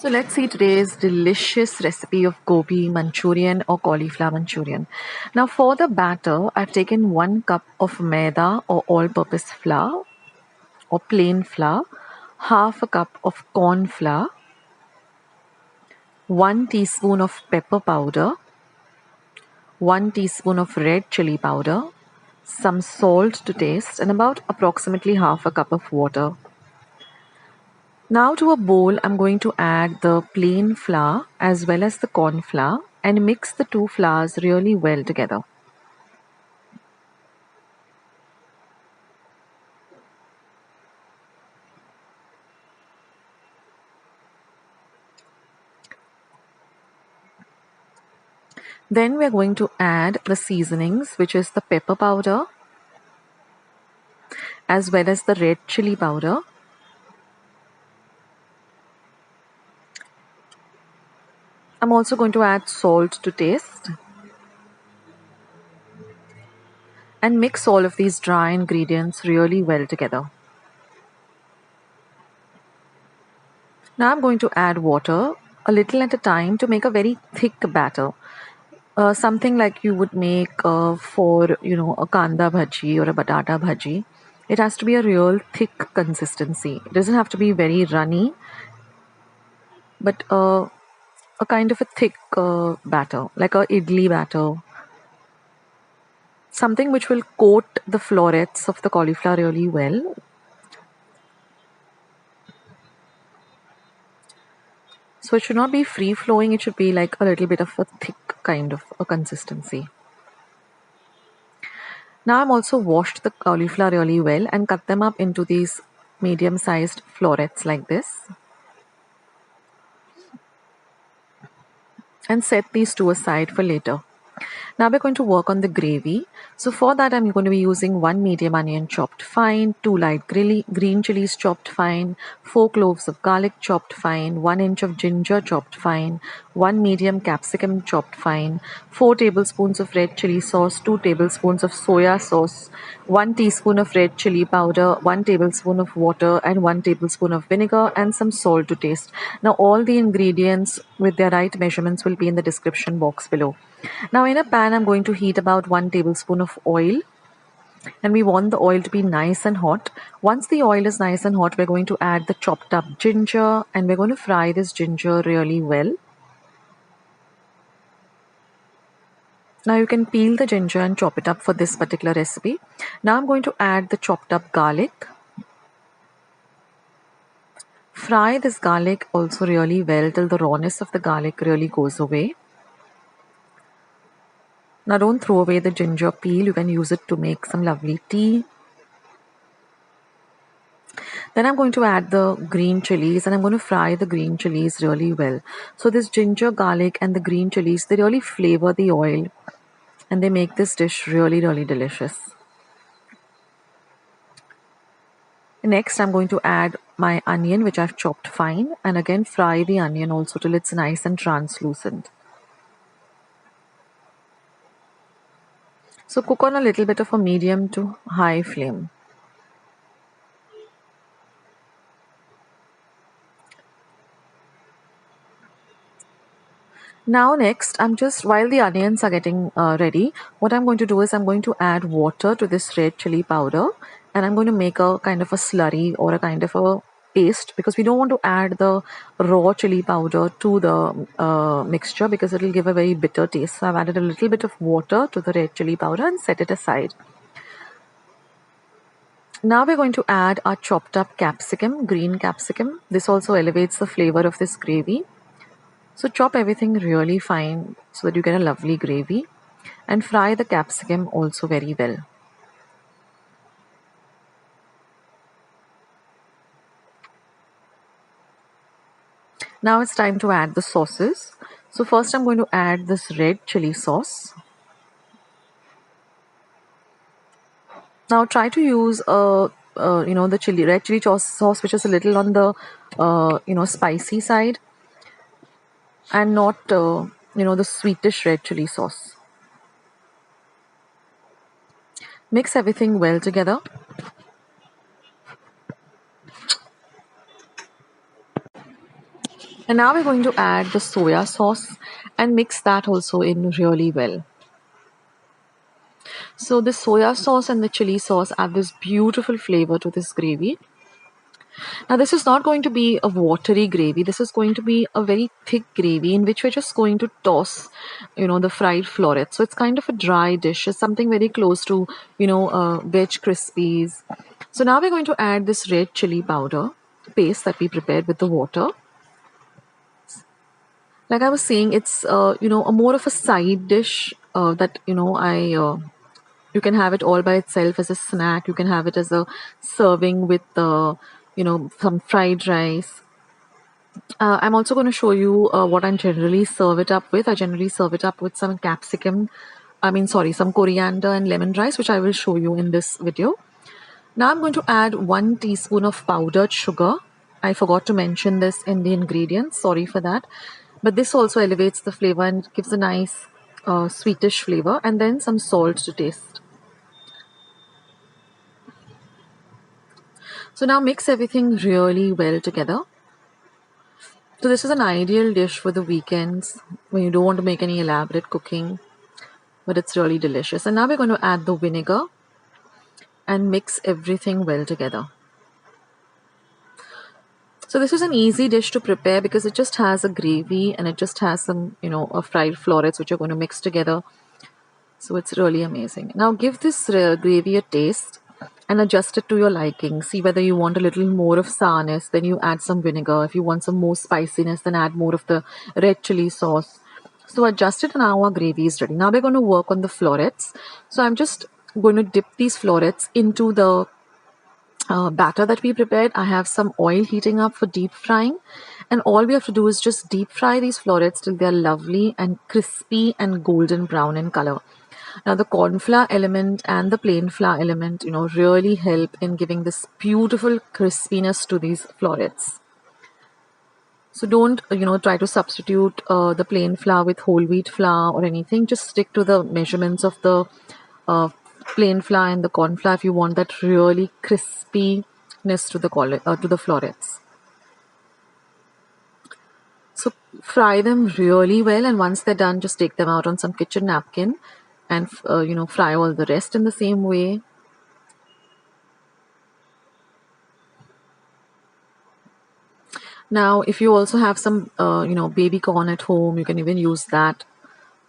So let's see today's delicious recipe of Gobi Manchurian or Cauliflower Manchurian. Now for the batter, I've taken 1 cup of maida or all-purpose flour or plain flour, half a cup of corn flour, 1 teaspoon of pepper powder, 1 teaspoon of red chili powder, some salt to taste, and about approximately half a cup of water. Now to a bowl, I'm going to add the plain flour as well as the corn flour and mix the two flours really well together. Then we're going to add the seasonings, which is the pepper powder as well as the red chili powder. I'm also going to add salt to taste and mix all of these dry ingredients really well together. Now I'm going to add water a little at a time to make a very thick batter. Something like you would make for a kanda bhaji or a batata bhaji. It has to be a real thick consistency. It doesn't have to be very runny, but a kind of a thick batter, like a idli batter. Something which will coat the florets of the cauliflower really well. So it should not be free flowing, it should be like a little bit of a thick kind of a consistency. Now I've also washed the cauliflower really well and cut them up into these medium sized florets like this. And set these two aside for later. Now we're going to work on the gravy. So for that I'm going to be using 1 medium onion chopped fine, 2 light green chilies chopped fine, 4 cloves of garlic chopped fine, 1 inch of ginger chopped fine, 1 medium capsicum chopped fine, 4 tablespoons of red chili sauce, 2 tablespoons of soya sauce, 1 teaspoon of red chili powder, 1 tablespoon of water and 1 tablespoon of vinegar and some salt to taste. Now all the ingredients with their right measurements will be in the description box below. Now in a pan I'm going to heat about 1 tablespoon of oil, and we want the oil to be nice and hot. Once the oil is nice and hot, we're going to add the chopped up ginger and we're going to fry this ginger really well. Now you can peel the ginger and chop it up for this particular recipe. Now I'm going to add the chopped up garlic. Fry this garlic also really well till the rawness of the garlic really goes away. Now don't throw away the ginger peel, you can use it to make some lovely tea. Then I'm going to add the green chilies and I'm going to fry the green chilies really well. So this ginger, garlic and the green chilies, they really flavor the oil and they make this dish really, really delicious. Next, I'm going to add my onion, which I've chopped fine, and again fry the onion also till it's nice and translucent. So cook on a little bit of a medium to high flame. Now next, while the onions are getting ready, what I'm going to do is I'm going to add water to this red chili powder and I'm going to make a kind of a slurry or a kind of a paste, because we don't want to add the raw chili powder to the mixture because it will give a very bitter taste. So I've added a little bit of water to the red chili powder and set it aside. Now we're going to add our chopped up capsicum, green capsicum. This also elevates the flavor of this gravy. So chop everything really fine so that you get a lovely gravy and fry the capsicum also very well. Now it's time to add the sauces. So first I'm going to add this red chili sauce. Now try to use the red chili sauce which is a little on the spicy side and not the sweetish red chili sauce. Mix everything well together. And now we're going to add the soya sauce and mix that also in really well. So the soya sauce and the chili sauce add this beautiful flavor to this gravy. Now this is not going to be a watery gravy. This is going to be a very thick gravy in which we're just going to toss, the fried florets. So it's kind of a dry dish. It's something very close to, veg crispies. So now we're going to add this red chili powder paste that we prepared with the water. Like I was saying, it's a more of a side dish that you can have it all by itself as a snack. You can have it as a serving with some fried rice. I'm also going to show you what I generally serve it up with. I generally serve it up with some capsicum, some coriander and lemon rice, which I will show you in this video. Now I'm going to add 1 teaspoon of powdered sugar. I forgot to mention this in the ingredients. Sorry for that. But this also elevates the flavor and gives a nice sweetish flavor. And then some salt to taste. So now mix everything really well together. So this is an ideal dish for the weekends when you don't want to make any elaborate cooking, but it's really delicious. And now we're going to add the vinegar and mix everything well together. So this is an easy dish to prepare because it just has a gravy and it just has some, fried florets which are going to mix together. So it's really amazing. Now give this gravy a taste and adjust it to your liking. See whether you want a little more of sourness, then you add some vinegar. If you want some more spiciness, then add more of the red chili sauce. So adjust it and now our gravy is ready. Now we're going to work on the florets. So I'm just going to dip these florets into the batter that we prepared. I have some oil heating up for deep frying, and all we have to do is just deep fry these florets till they are lovely and crispy and golden brown in color. Now the cornflour element and the plain flour element, really help in giving this beautiful crispiness to these florets. So don't, try to substitute the plain flour with whole wheat flour or anything. Just stick to the measurements of the uh, plain flour and the corn flour if you want that really crispiness to the florets. So fry them really well, and once they're done, just take them out on some kitchen napkin and fry all the rest in the same way. Now, if you also have some baby corn at home, you can even use that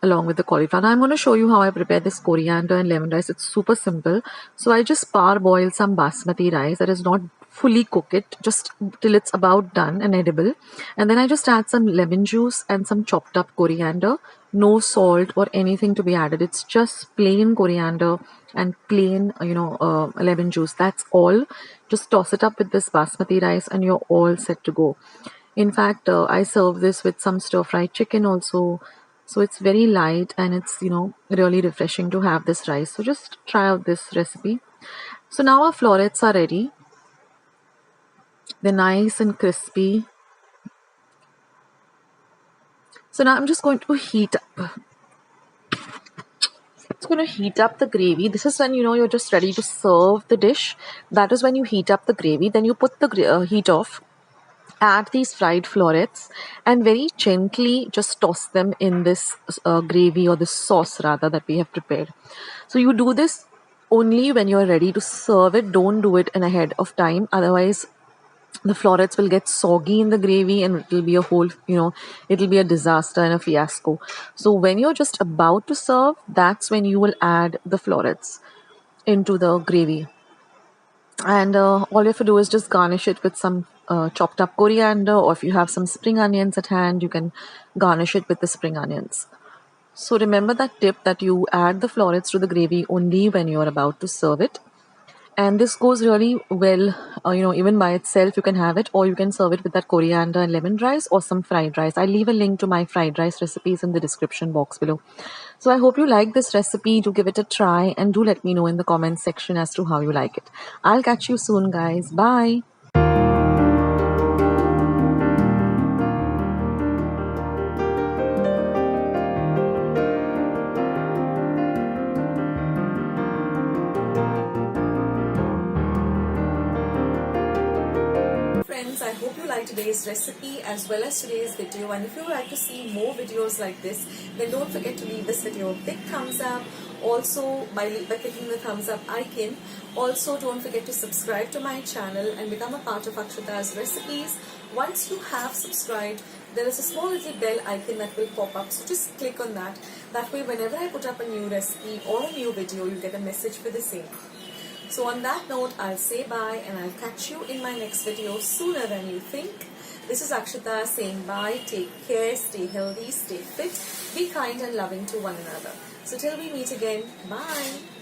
along with the cauliflower. Now I'm going to show you how I prepare this coriander and lemon rice. It's super simple. So I just parboil some basmati rice that is not fully cook it, just till it's about done and edible. And then I just add some lemon juice and some chopped up coriander. No salt or anything to be added. It's just plain coriander and plain, lemon juice. That's all. Just toss it up with this basmati rice and you're all set to go. In fact, I serve this with some stir-fried chicken also. So it's very light and it's, really refreshing to have this rice. So just try out this recipe. So now our florets are ready. They're nice and crispy. So now I'm just going to heat up. It's going to heat up the gravy. This is when, you're just ready to serve the dish. That is when you heat up the gravy. Then you put the heat off. Add these fried florets and very gently just toss them in this gravy or this sauce rather that we have prepared. So you do this only when you're ready to serve it. Don't do it in ahead of time. Otherwise, the florets will get soggy in the gravy and it will be it'll be a disaster and a fiasco. So when you're just about to serve, that's when you will add the florets into the gravy. And all you have to do is just garnish it with some chopped up coriander, or if you have some spring onions at hand, you can garnish it with the spring onions. So remember that tip that you add the florets to the gravy only when you're about to serve it. And this goes really well, even by itself you can have it, or you can serve it with that coriander and lemon rice or some fried rice. I'll leave a link to my fried rice recipes in the description box below. So I hope you like this recipe. Do give it a try and do let me know in the comments section as to how you like it. I'll catch you soon, guys. Bye. Friends, I hope you like today's recipe as well as today's video, and if you would like to see more videos like this, then don't forget to leave this video a big thumbs up. Also, by clicking the thumbs up icon. Also, don't forget to subscribe to my channel and become a part of Akshata's recipes. Once you have subscribed, there is a small little bell icon that will pop up, so just click on that. That way, whenever I put up a new recipe or a new video, you get a message for the same. So on that note, I'll say bye and I'll catch you in my next video sooner than you think. This is Akshata saying bye, take care, stay healthy, stay fit, be kind and loving to one another. So till we meet again, bye.